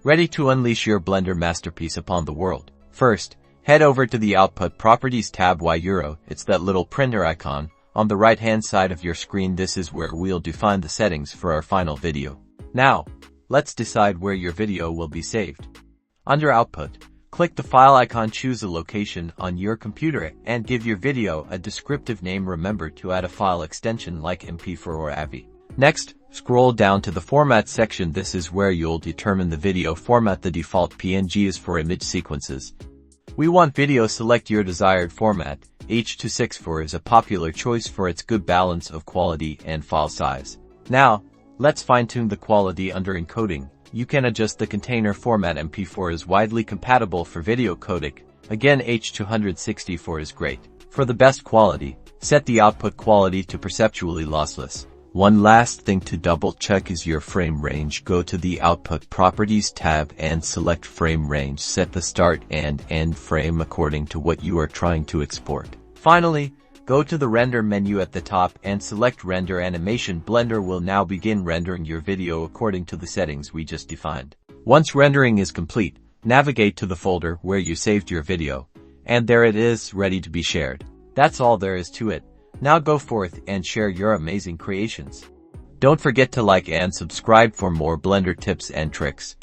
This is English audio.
Ready to unleash your Blender masterpiece upon the world? First, head over to the Output Properties tab. It's that little printer icon on the right-hand side of your screen. This is where we'll define the settings for our final video. Now, let's decide where your video will be saved. Under Output, click the file icon, choose a location on your computer, and give your video a descriptive name. Remember to add a file extension like MP4 or AVI. Next, scroll down to the Format section. This is where you'll determine the video format. The default PNG is for image sequences. We want video. Select your desired format. H.264 is a popular choice for its good balance of quality and file size. Now, let's fine-tune the quality under encoding. You can adjust the container format. MP4 is widely compatible for video codec. Again, H.264 is great. For the best quality, set the output quality to perceptually lossless. One last thing to double-check is your frame range. Go to the Output Properties tab and select Frame Range. Set the start and end frame according to what you are trying to export. Finally, go to the Render menu at the top and select Render Animation. Blender will now begin rendering your video according to the settings we just defined. Once rendering is complete, navigate to the folder where you saved your video, and there it is, ready to be shared. That's all there is to it. Now go forth and share your amazing creations. Don't forget to like and subscribe for more Blender tips and tricks.